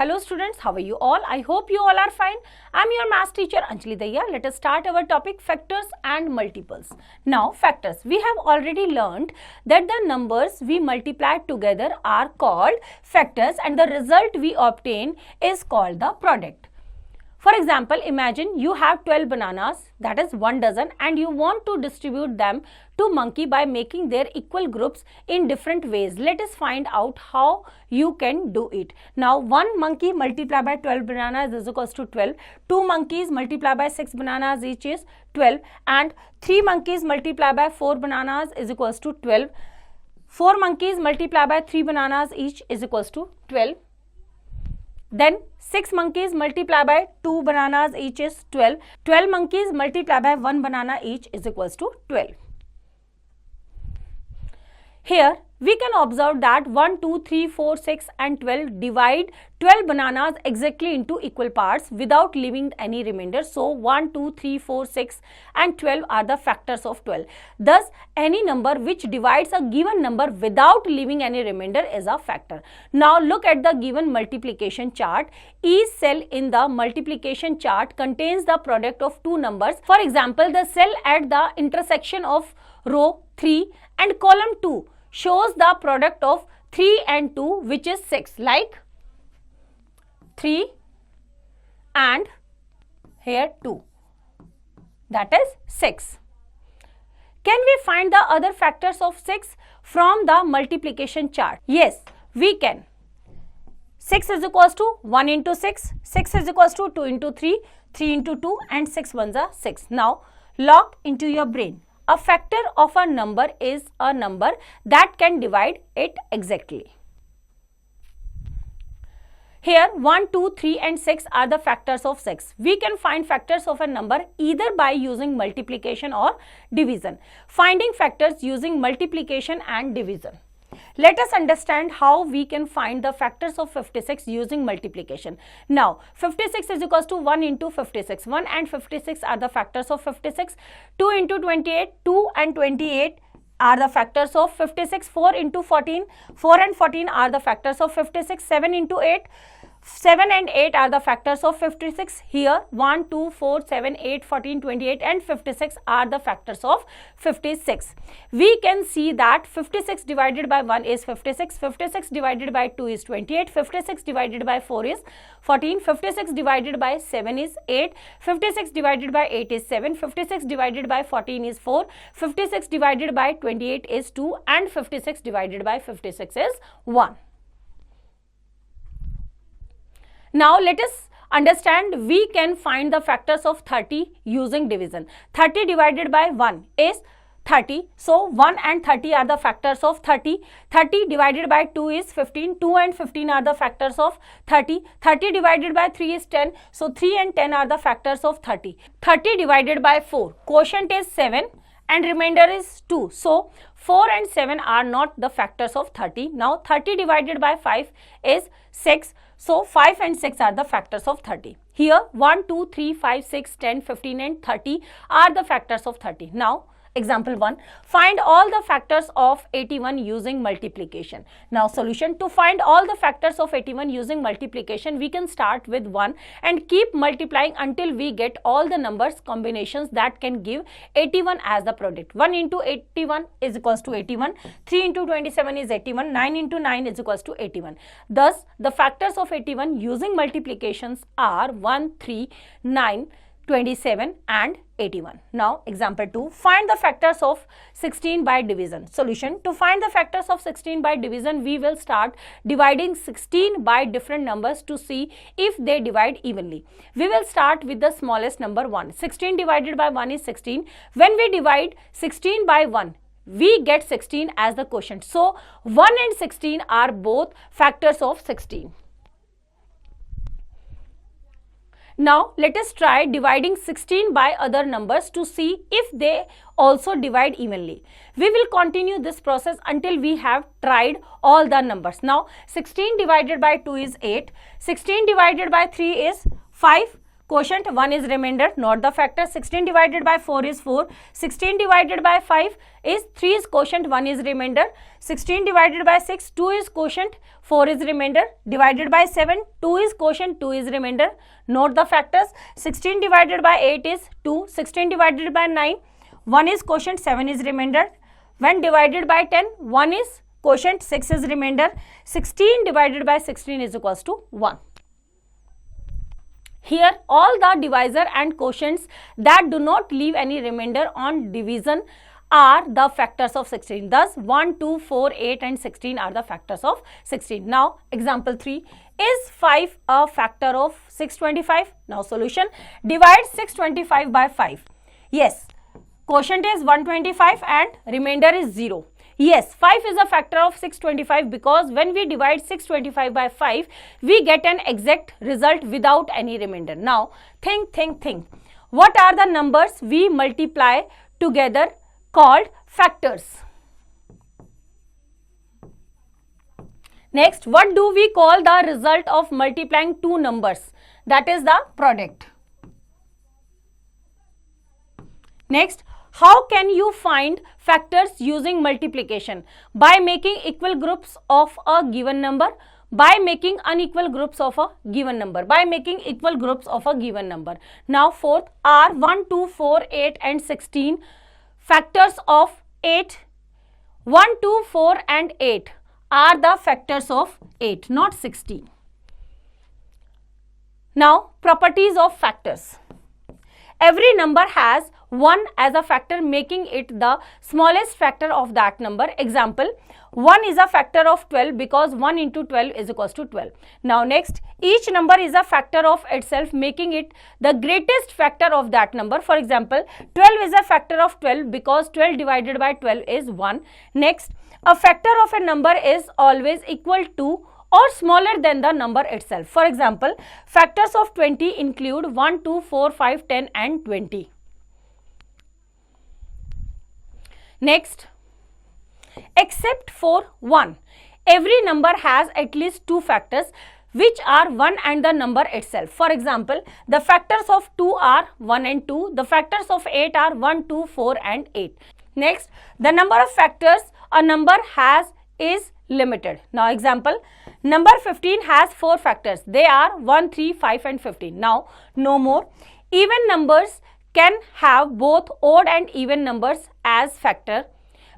Hello students, how are you all? I hope you all are fine. I am your maths teacher Anjali Daya. Let us start our topic factors and multiples. Now factors. We have already learned that the numbers we multiply together are called factors and the result we obtain is called the product. For example, imagine you have 12 bananas, that is 1 dozen, and you want to distribute them to monkey by making their equal groups in different ways. Let us find out how you can do it. Now, 1 monkey multiplied by 12 bananas is equals to 12. 2 monkeys multiplied by 6 bananas each is 12. And 3 monkeys multiplied by 4 bananas is equals to 12. 4 monkeys multiplied by 3 bananas each is equals to 12. Then 6 monkeys multiplied by 2 bananas each is 12. 12 monkeys multiplied by 1 banana each is equals to 12. Here we can observe that 1, 2, 3, 4, 6 and 12 divide 12 bananas exactly into equal parts without leaving any remainder. So 1, 2, 3, 4, 6 and 12 are the factors of 12. Thus any number which divides a given number without leaving any remainder is a factor. Now look at the given multiplication chart. Each cell in the multiplication chart contains the product of two numbers. For example, the cell at the intersection of row 3 and column 2 shows the product of 3 and 2, which is 6, like 3 and here 2, that is 6. Can we find the other factors of 6 from the multiplication chart? Yes, we can. 6 is equals to 1 into 6, 6 is equals to 2 into 3, 3 into 2 and 6 ones are 6. Now lock into your brain. A factor of a number is a number that can divide it exactly. Here 1, 2, 3 and 6 are the factors of 6. We can find factors of a number either by using multiplication or division. Finding factors using multiplication and division. Let us understand how we can find the factors of 56 using multiplication. Now, 56 is equals to 1 into 56. 1 and 56 are the factors of 56. 2 into 28, 2 and 28 are the factors of 56. 4 into 14, 4 and 14 are the factors of 56. 7 into 8, 7 and 8 are the factors of 56. Here 1, 2, 4, 7, 8, 14, 28 and 56 are the factors of 56. We can see that 56 divided by 1 is 56, 56 divided by 2 is 28, 56 divided by 4 is 14, 56 divided by 7 is 8, 56 divided by 8 is 7, 56 divided by 14 is 4, 56 divided by 28 is 2 and 56 divided by 56 is 1. Now let us understand we can find the factors of 30 using division. 30 divided by 1 is 30. So 1 and 30 are the factors of 30. 30 divided by 2 is 15. 2 and 15 are the factors of 30. 30 divided by 3 is 10. So 3 and 10 are the factors of 30. 30 divided by 4. Quotient is 7 and remainder is 2. So 4 and 7 are not the factors of 30. Now 30 divided by 5 is 6. So 5 and 6 are the factors of 30. Here 1, 2, 3, 5, 6, 10, 15 and 30 are the factors of 30. Now example 1. Find all the factors of 81 using multiplication. Now solution. To find all the factors of 81 using multiplication, we can start with 1 and keep multiplying until we get all the numbers combinations that can give 81 as the product. 1 into 81 is equals to 81. 3 into 27 is 81. 9 into 9 is equals to 81. Thus the factors of 81 using multiplications are 1, 3, 9, 27 and 81. Now example 2. Find the factors of 16 by division. Solution. To find the factors of 16 by division, we will start dividing 16 by different numbers to see if they divide evenly. We will start with the smallest number 1. 16 divided by 1 is 16. When we divide 16 by 1, we get 16 as the quotient. So 1 and 16 are both factors of 16. Now let us try dividing 16 by other numbers to see if they also divide evenly. We will continue this process until we have tried all the numbers. Now 16 divided by 2 is 8, 16 divided by 3 is 5, quotient 1 is remainder, not the factor. 16 divided by 4 is 4. 16 divided by 5 is 3 is quotient, 1 is remainder. 16 divided by 6, 2 is quotient, 4 is remainder. Divided by 7, 2 is quotient, 2 is remainder. Note the factors. 16 divided by 8 is 2. 16 divided by 9, 1 is quotient, 7 is remainder. When divided by 10, 1 is quotient, 6 is remainder. 16 divided by 16 is equals to 1. Here all the divisor and quotients that do not leave any remainder on division are the factors of 16. Thus 1, 2, 4, 8 and 16 are the factors of 16. Now example 3. Is 5 a factor of 625? Now solution. Divide 625 by 5. Yes. Quotient is 125 and remainder is 0. Yes, 5 is a factor of 625 because when we divide 625 by 5, we get an exact result without any remainder. Now, think. What are the numbers we multiply together called factors? Next, what do we call the result of multiplying two numbers? That is the product. Next, how can you find factors using multiplication? By making equal groups of a given number, by making unequal groups of a given number, by making equal groups of a given number. Now fourth, are 1, 2, 4, 8 and 16 factors of 8? 1, 2, 4 and 8 are the factors of 8, not 16. Now properties of factors. Every number has 1 as a factor, making it the smallest factor of that number. Example, 1 is a factor of 12 because 1 into 12 is equals to 12. Now next, each number is a factor of itself, making it the greatest factor of that number. For example, 12 is a factor of 12 because 12 divided by 12 is 1. Next, a factor of a number is always equal to or smaller than the number itself. For example, factors of 20 include 1, 2, 4, 5, 10 and 20. Next, except for 1, every number has at least two factors which are 1 and the number itself. For example, the factors of 2 are 1 and 2. The factors of 8 are 1, 2, 4 and 8. Next, the number of factors a number has is limited. Now example, number 15 has 4 factors. They are 1, 3, 5 and 15. Now no more. Even numbers can have both odd and even numbers as factor,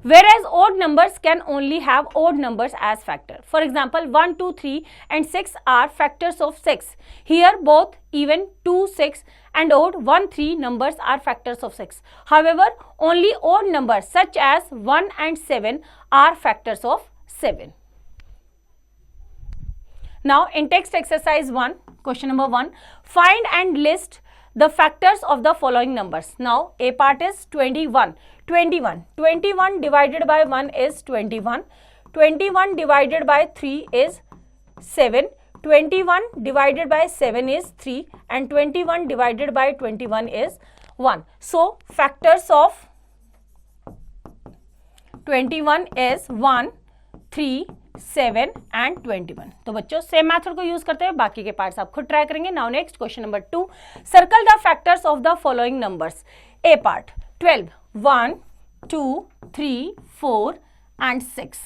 whereas odd numbers can only have odd numbers as factor. For example, 1, 2, 3 and 6 are factors of 6. Here both even 2, 6 and odd 1, 3 numbers are factors of 6. However, only odd numbers such as 1 and 7 are factors of 7. Now in text exercise 1, question number 1, find and list the factors of the following numbers. Now A part is 21. 21 divided by 1 is 21. 21 divided by 3 is 7. 21 divided by 7 is 3 and 21 divided by 21 is 1. So factors of 21 is 1, 3, 7 and 21. तो बच्चों same method को use करते हुए बाकी के parts आप खुद try करेंगे. Now next question number 2, circle the factors of the following numbers. A part 12, 1, 2, 3, 4 and 6.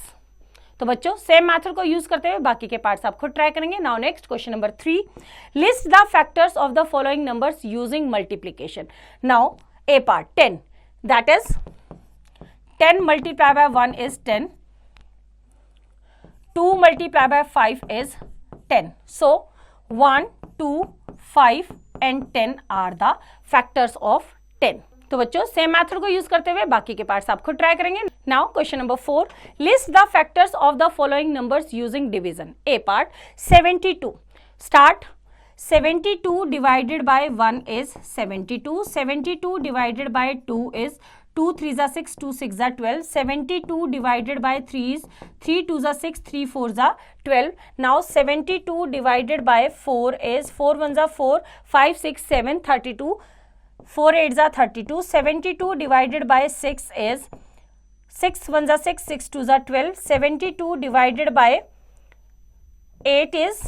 तो बच्चों सेम मेथड को यूज करते हुए बाकी के पार्ट्स आप खुद ट्राई करेंगे. Now next question number 3, list the factors of the following numbers using multiplication. Now a part 10, that is 10 multiplied by 1 is 10. 2 multiplied by 5 is 10. So 1, 2, 5 and 10 are the factors of 10. तो बच्चों same method को use करते हुए बाकी के parts आप खुद try करेंगे. Now question number 4, list the factors of the following numbers using division. A part 72. Start. 72 divided by 1 is 72. 72 divided by 2 is 2 3s are 6, 2 6s are 12. 72 divided by 3 is 3 2s are 6, 3 4s are 12. Now 72 divided by 4 is 4 1s are 4, 5 6 7 32, 4 8s are 32. 72 divided by 6 is 6 1s are 6, 6 2s are 12. 72 divided by 8 is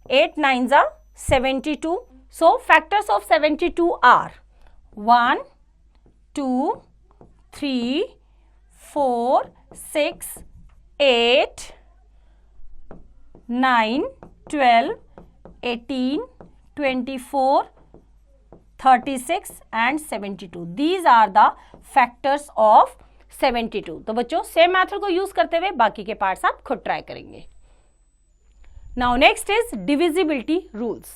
8 9s are 72. So factors of 72 are 1, 2, 3, 4, 6, 8, 9, 12, 18, 24, 36 and 72. These are the factors of 72. तो बच्चों same method को use करते हुए बाकी के parts आप खुद try करेंगे. Now next is divisibility rules.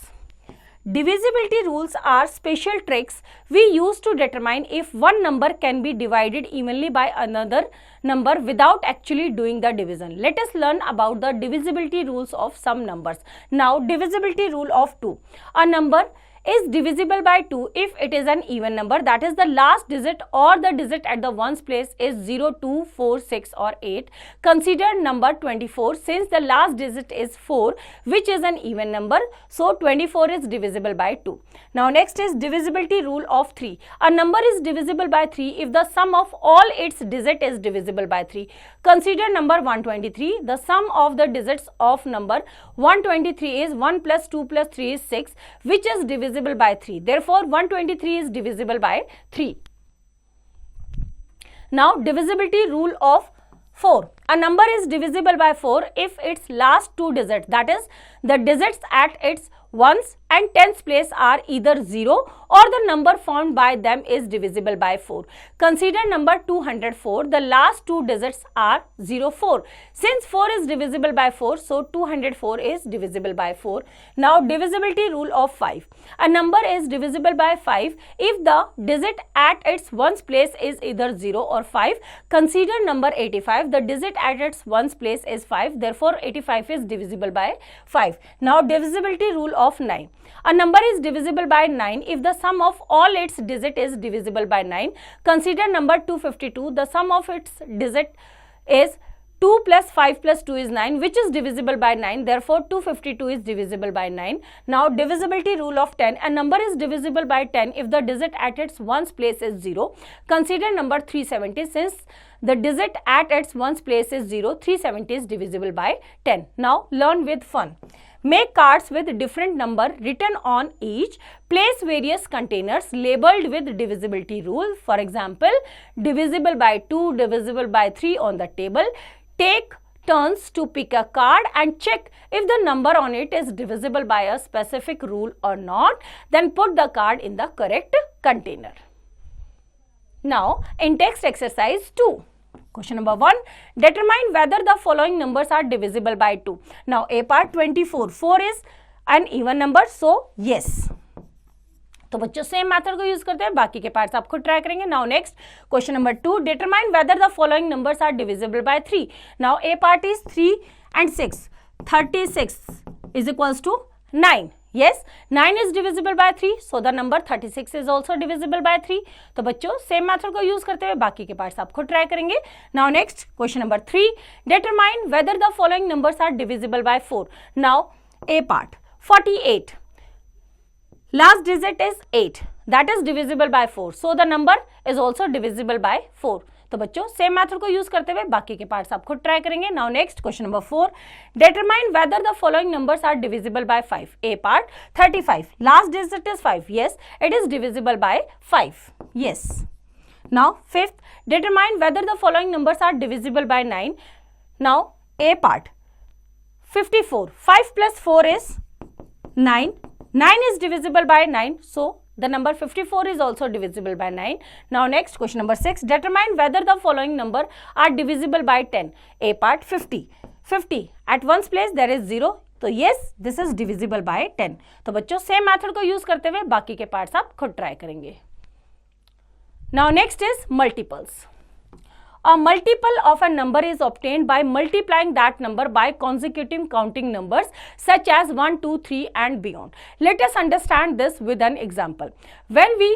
Divisibility rules are special tricks we use to determine if one number can be divided evenly by another number without actually doing the division. Let us learn about the divisibility rules of some numbers. Now divisibility rule of 2. A number is divisible by 2 if it is an even number, that is the last digit or the digit at the ones place is 0, 2, 4, 6 or 8. Consider number 24 since the last digit is 4 which is an even number, so 24 is divisible by 2. Now next is divisibility rule of 3. A number is divisible by 3 if the sum of all its digit is divisible by 3. Consider number 123. The sum of the digits of number 123 is 1 plus 2 plus 3 is 6 which is divisible by 3. Therefore 123 is divisible by 3. Now divisibility rule of 4. A number is divisible by 4 if its last two digits, that is the digits at its ones and tens place are either 0 or the number formed by them is divisible by 4. Consider number 204. The last two digits are 04. Since 4 is divisible by 4, so 204 is divisible by 4. Now divisibility rule of 5. A number is divisible by 5 if the digit at its ones place is either 0 or 5. Consider number 85. The digit at its ones place is 5. Therefore 85 is divisible by 5. Now divisibility rule of 9. A number is divisible by 9 if the sum of all its digit is divisible by 9. Consider number 252. The sum of its digit is 2 plus 5 plus 2 is 9 which is divisible by 9. Therefore 252 is divisible by 9. Now divisibility rule of 10. A number is divisible by 10 if the digit at its ones place is 0. Consider number 370. Since the digit at its ones place is 0, 370 is divisible by 10. Now learn with fun. Make cards with different number written on each. Place various containers labeled with divisibility rule. For example, divisible by 2, divisible by 3 on the table. Take turns to pick a card and check if the number on it is divisible by a specific rule or not. Then put the card in the correct container. Now, in text exercise 2. Question number 1. Determine whether the following numbers are divisible by 2. Now A part 24. 4 is an even number, so yes. तो बच्चों same method को use करते हैं, बाकी के parts आप खुद try करेंगे. Now next question number 2. Determine whether the following numbers are divisible by 3. Now a part is 3 and 6. 36 is equals to 9. Yes, 9 is divisible by 3, so the number 36 is also divisible by 3. तो बच्चों same method को use करते हुए बाकी के parts आप खुद try करेंगे. Now next question number 3. Determine whether the following numbers are divisible by 4. Now a part 48. Last digit is 8. That is divisible by 4. So the number is also divisible by 4. तो बच्चों same method को use करते हुए बाकी के parts आप खुद try करेंगे. Now next question number 4. Determine whether the following numbers are divisible by 5. A part 35. Last digit is 5. Yes, it is divisible by 5. Yes. Now fifth. Determine whether the following numbers are divisible by 9. Now a part 54. 5 plus 4 is 9. 9 is divisible by 9, so the number 54 is also divisible by 9. Now next question number 6. Determine whether the following number are divisible by 10. A part 50. 50 at ones place there is 0, तो yes this is divisible by 10. तो बच्चों same method को use करते हुए बाकी के parts आप खुद ट्राई करेंगे. Now next is multiples. A multiple of a number is obtained by multiplying that number by consecutive counting numbers such as 1, 2, 3 and beyond. Let us understand this with an example. When we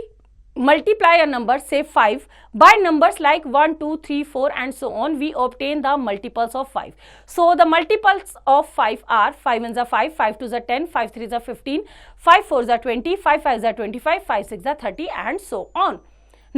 multiply a number, say 5, by numbers like 1, 2, 3, 4 and so on, we obtain the multiples of 5. So the multiples of 5 are 5 ones are 5, 5 twos are 10, 5 threes are 15, 5 fours are 20, 5 fives are 25, 5 six are 30 and so on.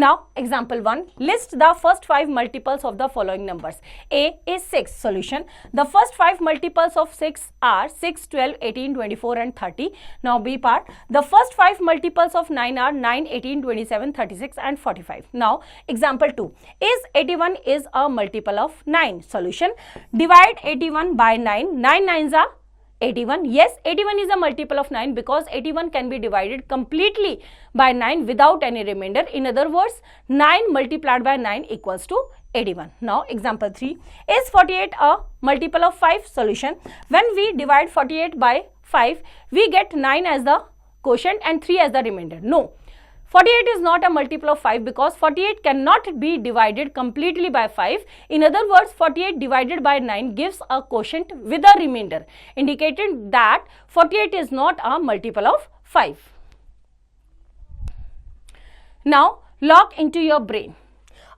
Now, example 1, list the first 5 multiples of the following numbers. A is 6. Solution. The first 5 multiples of 6 are 6, 12, 18, 24 and 30. Now, B part, the first 5 multiples of 9 are 9, 18, 27, 36 and 45. Now, example 2, is 81 is a multiple of 9. Solution. Divide 81 by 9. 9 nines are 81. Yes, 81 is a multiple of 9 because 81 can be divided completely by 9 without any remainder. In other words, 9 multiplied by 9 equals to 81. Now, example 3, is 48 a multiple of 5? Solution. When we divide 48 by 5, we get 9 as the quotient and 3 as the remainder. No. 48 is not a multiple of 5 because 48 cannot be divided completely by 5. In other words, 48 divided by 9 gives a quotient with a remainder, indicating that 48 is not a multiple of 5. Now, lock into your brain.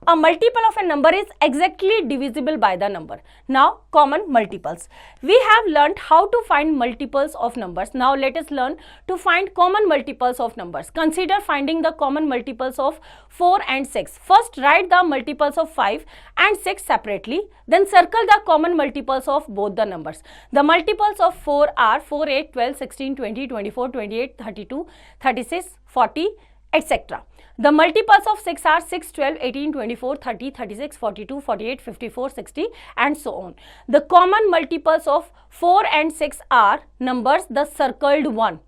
A multiple of a number is exactly divisible by the number. Now, common multiples. We have learnt how to find multiples of numbers. Now, let us learn to find common multiples of numbers. Consider finding the common multiples of 4 and 6. First, write the multiples of 5 and 6 separately. Then, circle the common multiples of both the numbers. The multiples of 4 are 4, 8, 12, 16, 20, 24, 28, 32, 36, 40, etc. The multiples of 6 are 6, 12, 18, 24, 30, 36, 42, 48, 54, 60 and so on. The common multiples of 4 and 6 are numbers, the circled one,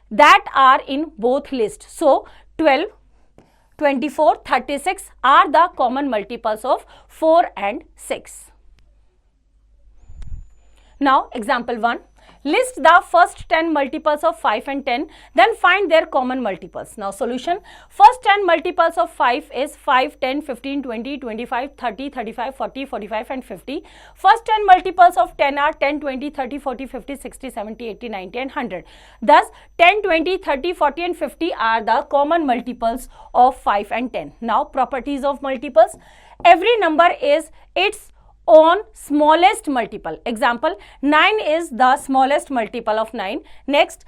that are in both lists. So, 12, 24, 36 are the common multiples of 4 and 6. Now, example 1. List the first 10 multiples of 5 and 10, then find their common multiples. Now, solution. First 10 multiples of 5 is 5, 10, 15, 20, 25, 30, 35, 40, 45 and 50. First 10 multiples of 10 are 10, 20, 30, 40, 50, 60, 70, 80, 90 and 100. Thus, 10, 20, 30, 40 and 50 are the common multiples of 5 and 10. Now, properties of multiples. Every number is its own smallest multiple. Example, 9 is the smallest multiple of 9. Next,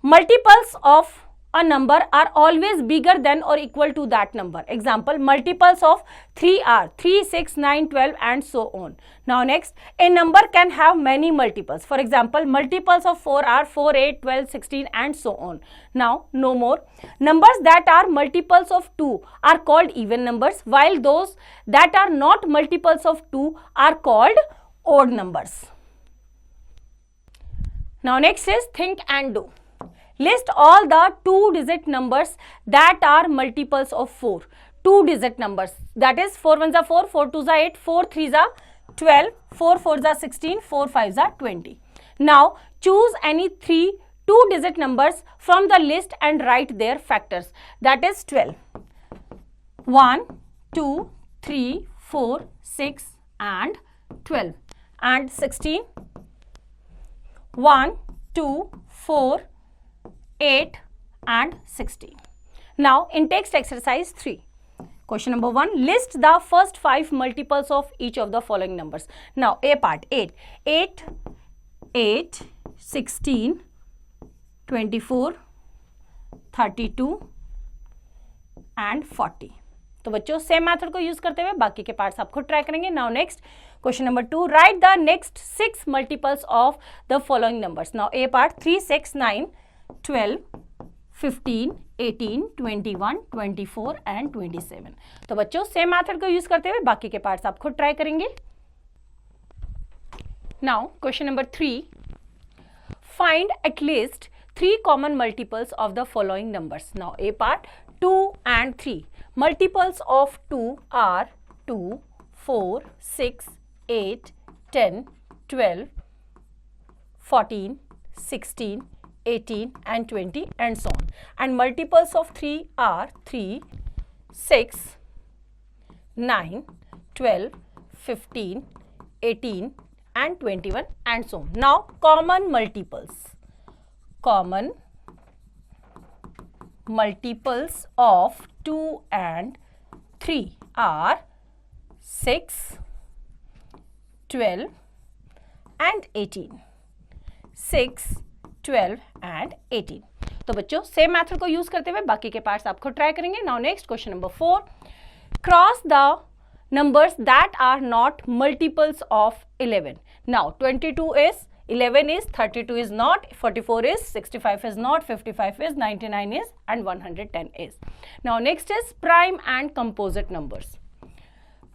multiples of a number are always bigger than or equal to that number. Example, multiples of 3 are 3, 6, 9, 12 and so on. Now next, a number can have many multiples. For example, multiples of 4 are 4, 8, 12, 16 and so on. Now, no more. Numbers that are multiples of 2 are called even numbers, while those that are not multiples of 2 are called odd numbers. Now next is think and do. List all the 2-digit numbers that are multiples of 4. 2-digit numbers, that is 4 1s are 4, 4 2s are 8, 4 3s are 12, 4 4s are 16, 4 5s are 20. Now choose any 3 2-digit numbers from the list and write their factors. That is 12. 1, 2, 3, 4, 6 and 12. And 16. 1, 2, 4, 8 and 16. Now, in text exercise 3. Question number 1. List the first 5 multiples of each of the following numbers. Now, A part 8. 8, 8, 16, 24, 32 and 40. तो बच्चों same method को use करते हुए बाकी के parts आप खुद try करेंगे. Now next question number 2. Right the next 6 multiples of the following numbers. Now a part 3, 6, 9, 12, 15, 18, 21, 24 and 27. तो बच्चों सेम मेथड को यूज करते हुए बाकी के पार्ट्स आप खुद ट्राई करेंगे. Now question number 3. Find at least 3 common multiples of the following numbers. Now a part 2 and 3. Multiples of 2 are 2, 4, 6, 8, 10, 12, 14, 16, 18 and 20 and so on. And multiples of 3 are 3, 6, 9, 12, 15, 18 and 21 and so on. Now common multiples. Common multiples of 2 and 3 are 6, 12 and 18. 6, 12 and 18. तो बच्चों same method को use करते हुए बाकी के parts आपको try करेंगे. Now next question number 4. Cross the numbers that are not multiples of 11. Now 22 is, 11 is, 32 is not, 44 is, 65 is not, 55 is, 99 is, and 110 is. Now next is prime and composite numbers.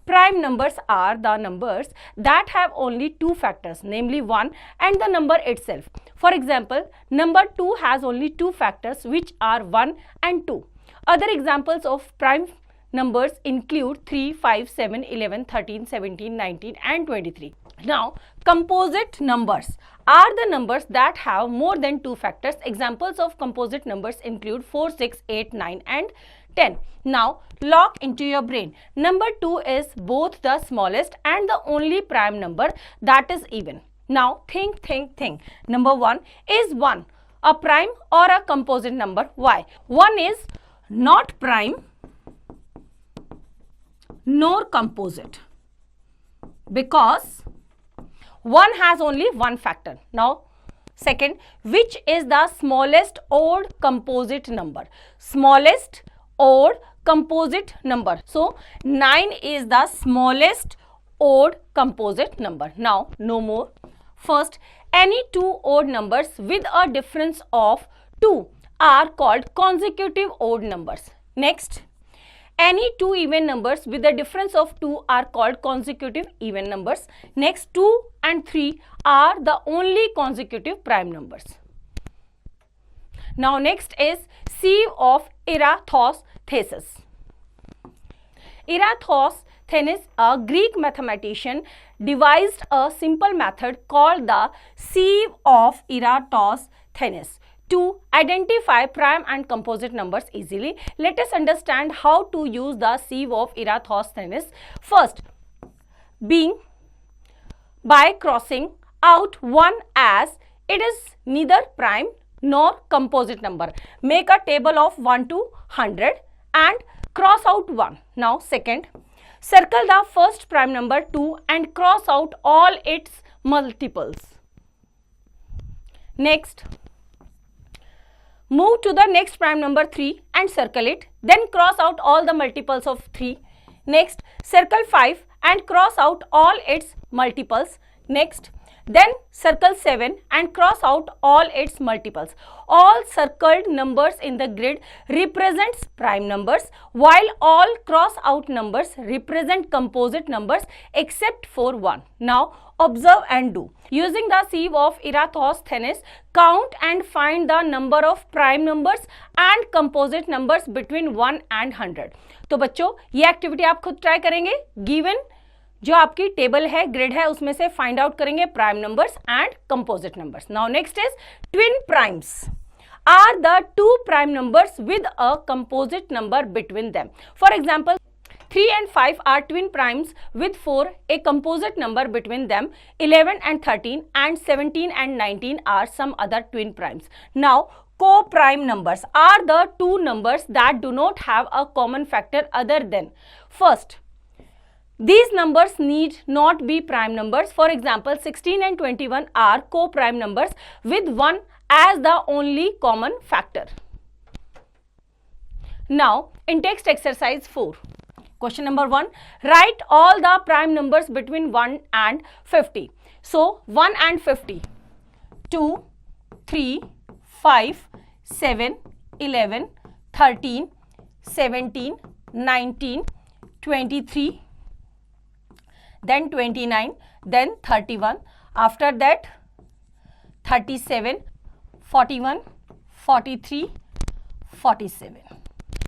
Prime numbers are the numbers that have only two factors, namely 1 and the number itself. For example, number 2 has only two factors which are 1 and 2. Other examples of prime numbers include 3, 5, 7, 11, 13, 17, 19 and 23. Now, composite numbers are the numbers that have more than two factors. Examples of composite numbers include 4, 6, 8, 9 and 10. Now, lock into your brain. Number 2 is both the smallest and the only prime number that is even. Now, think. Number 1 is 1 a prime or a composite number? Why? 1 is not prime nor composite because 1 has only one factor. Now second, which is the smallest odd composite number? Smallest odd composite number. So 9 is the smallest odd composite number. Now no more. First, any two odd numbers with a difference of 2 are called consecutive odd numbers. Next, any two even numbers with a difference of 2 are called consecutive even numbers. Next, 2 and 3 are the only consecutive prime numbers. Now next is sieve of Eratosthenes. Eratosthenes, a Greek mathematician, devised a simple method called the sieve of Eratosthenes to identify prime and composite numbers easily. Let us understand how to use the sieve of Eratosthenes. First, being by crossing out 1 as it is neither prime nor composite number. Make a table of 1 to 100 and cross out 1. Now second, circle the first prime number 2 and cross out all its multiples. Next, move to the next prime number 3 and circle it. Then cross out all the multiples of 3. Next, circle 5 and cross out all its multiples. Next, then circle 7 and cross out all its multiples. All circled numbers in the grid represents prime numbers, while all cross out numbers represent composite numbers except for 1. Now observe and do. Using the sieve of Eratosthenes, count and find the number of prime numbers and composite numbers between 1 and 100. तो बच्चों ये activity आप खुद try करेंगे. Given जो आपकी table है, grid है, उसमें से फाइंड आउट करेंगे prime numbers and composite numbers. Now next is twin primes are the two prime numbers with a composite number between them. For example 3 and 5 are twin primes with 4 a composite number between them. 11 and 13 and 17 and 19 are some other twin primes. Now co-prime numbers are the two numbers that do not have a common factor other than. First, these numbers need not be prime numbers. For example, 16 and 21 are co-prime numbers with 1 as the only common factor. Now in text exercise 4. Question number 1. Write all the prime numbers between 1 and 50. So 1 and 50. 2, 3, 5, 7, 11, 13, 17, 19, 23, then 29, then 31. After that 37, 41, 43, 47.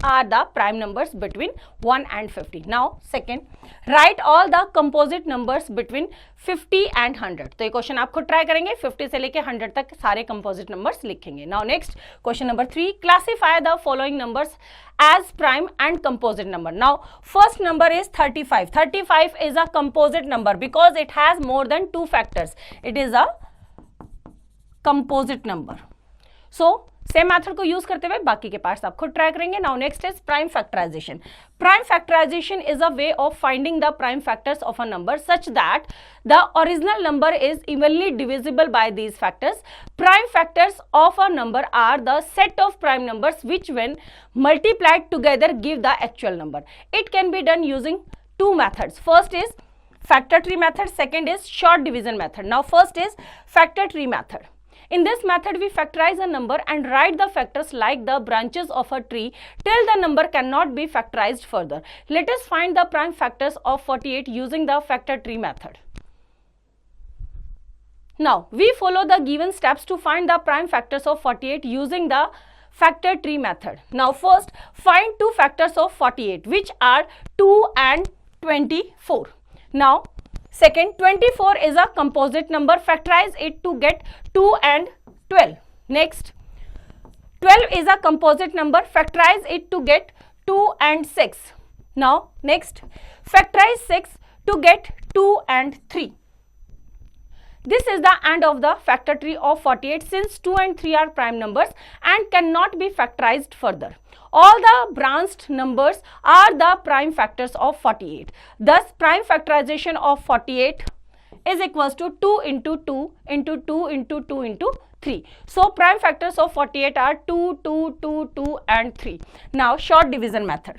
Are the prime numbers between 1 and 50. Now second, write all the composite numbers between 50 and 100. तो ये question आप खुद try करेंगे. 50 से लेके 100 तक सारे composite numbers लिखेंगे. Now next question number 3. Classify the following numbers as prime and composite number. Now first number is 35. 35 is a composite number because it has more than two factors. It is a composite number. So same method को use करते हुए बाकी के parts आप खुद try करेंगे. Now next is prime factorization. Prime factorization is a way of finding the prime factors of a number such that the original number is evenly divisible by these factors. Prime factors of a number are the set of prime numbers which when multiplied together give the actual number. It can be done using two methods. First is factor tree method, second is short division method. Now first is factor tree method. In this method, we factorize a number and write the factors like the branches of a tree till the number cannot be factorized further. Let us find the prime factors of 48 using the factor tree method. Now, we follow the given steps to find the prime factors of 48 using the factor tree method. Now, first, find two factors of 48 which are 2 and 24. Now, second, 24 is a composite number. Factorize it to get 2 and 12. Next, 12 is a composite number. Factorize it to get 2 and 6. Now, next, factorize 6 to get 2 and 3. This is the end of the factor tree of 48 since 2 and 3 are prime numbers and cannot be factorized further. All the branched numbers are the prime factors of 48. Thus, prime factorization of 48 is equals to 2 into 2 into 2 into 2 into 3. So, prime factors of 48 are 2, 2, 2, 2 and 3. Now, short division method.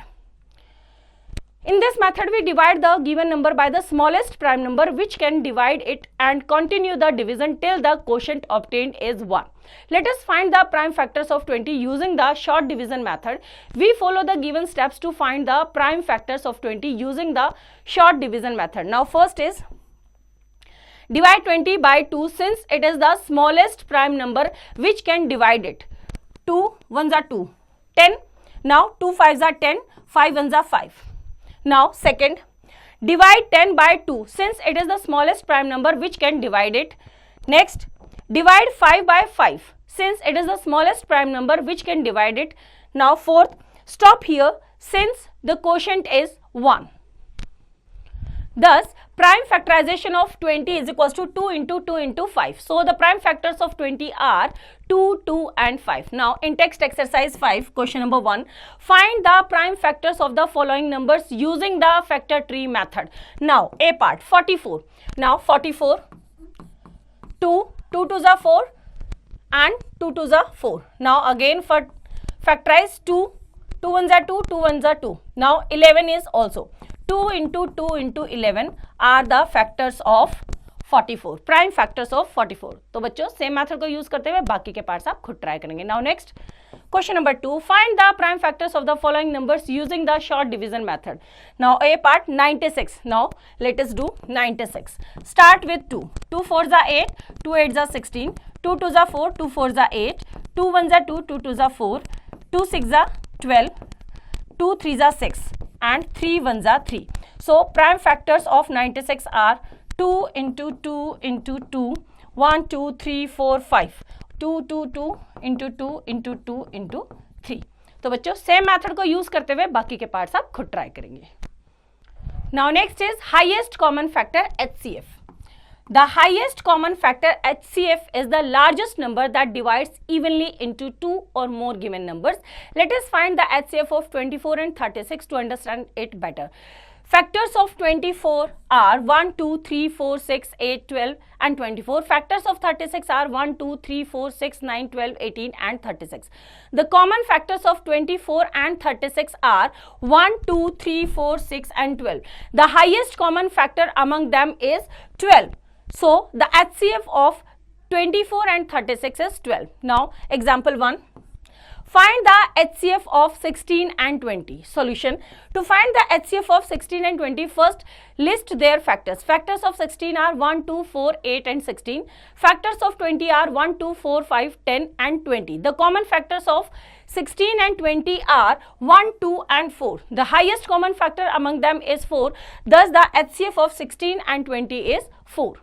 In this method, we divide the given number by the smallest prime number which can divide it and continue the division till the quotient obtained is 1. Let us find the prime factors of 20 using the short division method. We follow the given steps to find the prime factors of 20 using the short division method. Now, first is divide 20 by 2 since it is the smallest prime number which can divide it. 2 1s are 2, 10. Now, 2 5s are 10, 5 1s are 5. Now, second, divide 10 by 2 since it is the smallest prime number which can divide it. Next, divide 5 by 5 since it is the smallest prime number which can divide it. Now, fourth, stop here since the quotient is 1. Thus, prime factorization of 20 is equals to 2 into 2 into 5. So, the prime factors of 20 are 2, 2 and 5. Now, in text exercise 5, question number 1, find the prime factors of the following numbers using the factor tree method. Now, A part, 44. Now, 44, 2, 2 2s are 4 and 2 2s are 4. Now, again for factorize 2, 2 1s are 2, 2 1s are 2. Now, 11 is also 2 into 2 into 11 are the factors of 44, prime factors of 44. तो बच्चों same method को use करते हुए बाकी के parts आप खुद try करेंगे. Now next question number 2, find the prime factors of the following numbers using the short division method. Now a part 96. Now let us do 96. Start with 2. 2 4s are 8, 2 8s are 16, 2 2s are 4, 2 4s are 8, 2 1s are 2, 2 2s are 4, 2 6s are 12, 2 3s are 6 and 3 1s are 3. So, prime factors of 96 are 2 into 2 into 2, 1 2 3 4 5, 2 2 2 into 2 into 2 into 3. तो बच्चों same method को use करते हुए बाकी के parts आप खुद try करेंगे. Now next is highest common factor HCF. The highest common factor HCF is the largest number that divides evenly into two or more given numbers. Let us find the HCF of 24 and 36 to understand it better. Factors of 24 are 1, 2, 3, 4, 6, 8, 12 and 24. Factors of 36 are 1, 2, 3, 4, 6, 9, 12, 18 and 36. The common factors of 24 and 36 are 1, 2, 3, 4, 6 and 12. The highest common factor among them is 12. So, the HCF of 24 and 36 is 12. Now, example 1. Find the HCF of 16 and 20. Solution. To find the HCF of 16 and 20, first list their factors. Factors of 16 are 1, 2, 4, 8 and 16. Factors of 20 are 1, 2, 4, 5, 10 and 20. The common factors of 16 and 20 are 1, 2 and 4. The highest common factor among them is 4. Thus, the HCF of 16 and 20 is 4.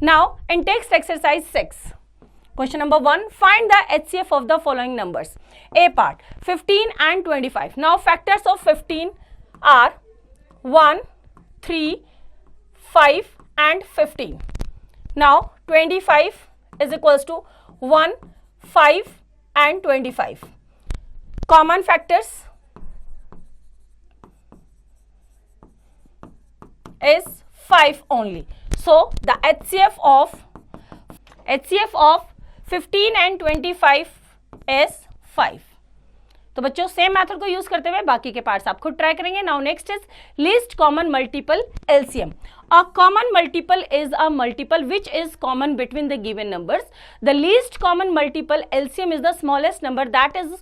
Now, in text exercise 6. Question number 1, find the HCF of the following numbers. A part, 15 and 25. Now, factors of 15 are 1, 3, 5 and 15. Now, 25 is equals to 1, 5 and 25. Common factors is 5 only. So the HCF of 15 and 25 is 5. तो बच्चों same method को use करते हुए बाकी के parts आप खुद try करेंगे. Now next is least common multiple LCM. A common multiple is a multiple which is common between the given numbers. The least common multiple LCM is the smallest number that is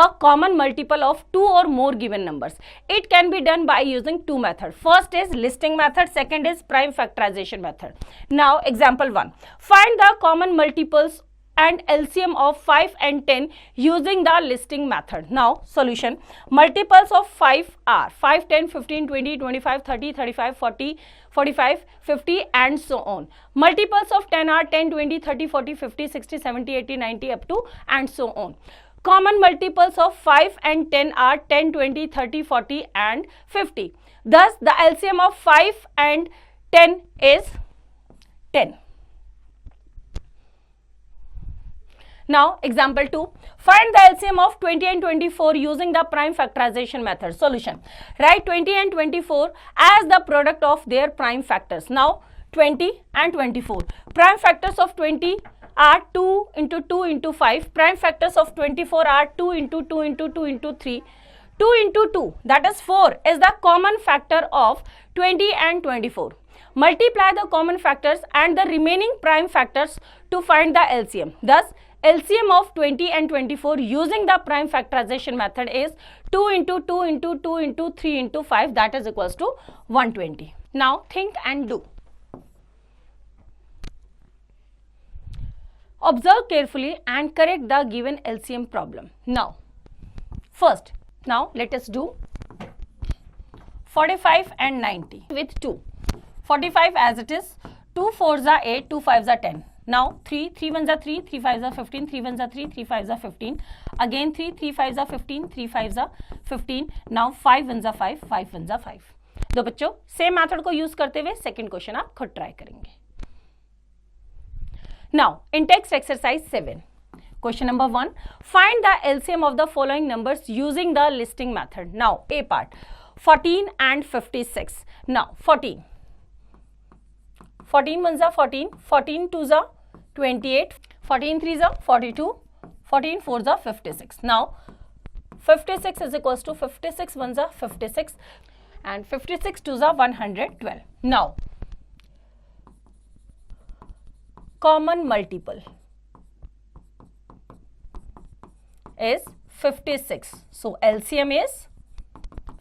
a common multiple of two or more given numbers. It can be done by using two methods. First is listing method, second is prime factorization method. Now example 1. Find the common multiples and LCM of 5 and 10 using the listing method. Now solution. Multiples of 5 are 5, 10, 15, 20, 25, 30, 35, 40, 45, 50 and so on. Multiples of 10 are 10, 20, 30, 40, 50, 60, 70, 80, 90 up to and so on. Common multiples of 5 and 10 are 10, 20, 30, 40 and 50. Thus the LCM of 5 and 10 is 10. Now example 2. Find the LCM of 20 and 24 using the prime factorization method. Solution. Write 20 and 24 as the product of their prime factors. Now 20 and 24. Prime factors of 20 are 2 into 2 into 5. Prime factors of 24 are 2 into 2 into 2 into 3. 2 into 2, that is 4, is the common factor of 20 and 24. Multiply the common factors and the remaining prime factors to find the LCM. Thus LCM of 20 and 24 using the prime factorization method is 2 into 2 into 2 into 3 into 5, that is equals to 120. Now think and do. Observe carefully and correct the given LCM problem. Now let us do 45 and 90 with 2. 45 as it is, 2 4s are 8, 2 5s are 10. Now 3 1s are 3, 3 5s are 15, 3 1s are 3, 3 5s are 15. Again 3 5s are 15, 3 5s are 15. Now 5 1s are 5, 5 1s are 5. तो बच्चों same method को use करते हुए second question आप खुद try करेंगे. Now in text exercise 7. Question number 1. Find the LCM of the following numbers using the listing method. Now A part. 14 and 56. Now 14. 14 1s are 14. 14 2s are 28. 14 3s are 42. 14 4s are 56. Now 56 is equals to 56 1s are 56 and 56 2s are 112. Now common multiple is 56. So LCM is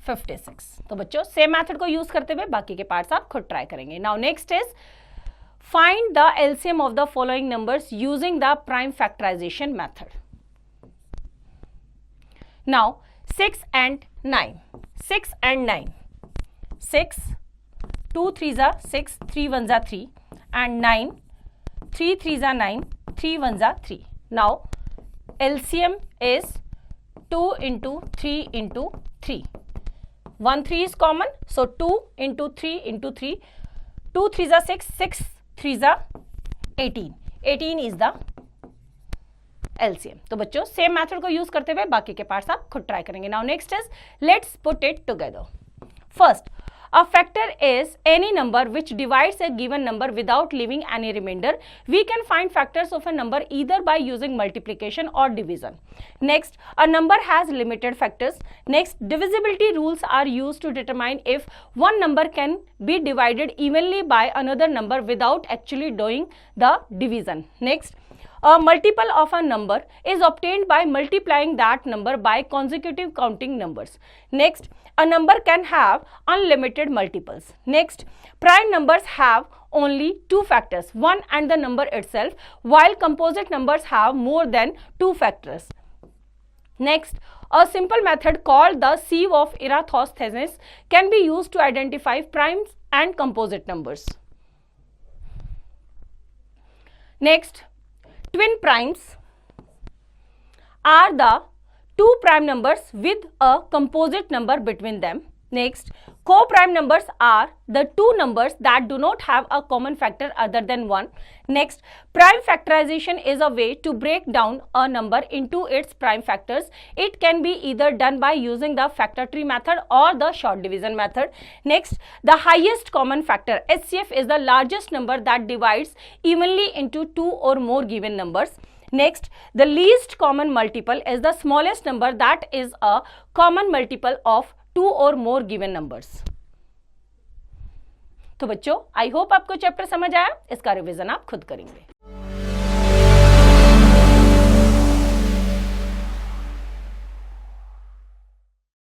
56. तो बच्चों same method को use करते हुए बाकी के parts आप खुद try करेंगे. Now next is find the LCM of the following numbers using the prime factorization method. Now 6 and 9. 6 and 9. 6 2 3s are 6, 3 1s are 3 and 9 3 3s are 9, 3 1s are 3. Now LCM is 2 into 3 into 3. 1 3 is common, so 2 into 3 into 3. 2 3s are 6, 6 3s are 18. 18 is the LCM. तो बच्चों same method को use करते हुए बाकी के parts आप खुद try करेंगे. Now next is let's put it together. First, a factor is any number which divides a given number without leaving any remainder. We can find factors of a number either by using multiplication or division. Next, a number has limited factors. Next, divisibility rules are used to determine if one number can be divided evenly by another number without actually doing the division. Next, a multiple of a number is obtained by multiplying that number by consecutive counting numbers. Next, a number can have unlimited multiples. Next, prime numbers have only two factors, 1 and the number itself, while composite numbers have more than 2 factors. Next, a simple method called the sieve of Eratosthenes can be used to identify primes and composite numbers. Next, twin primes are the two prime numbers with a composite number between them. Next, co-prime numbers are the two numbers that do not have a common factor other than 1. Next, prime factorization is a way to break down a number into its prime factors. It can be either done by using the factor tree method or the short division method. Next, the highest common factor HCF is the largest number that divides evenly into two or more given numbers. Next, the least common multiple is the smallest number that is a common multiple of two or more given numbers. तो बच्चों, I hope आपको chapter समझ आया। इसका revision आप खुद करेंगे।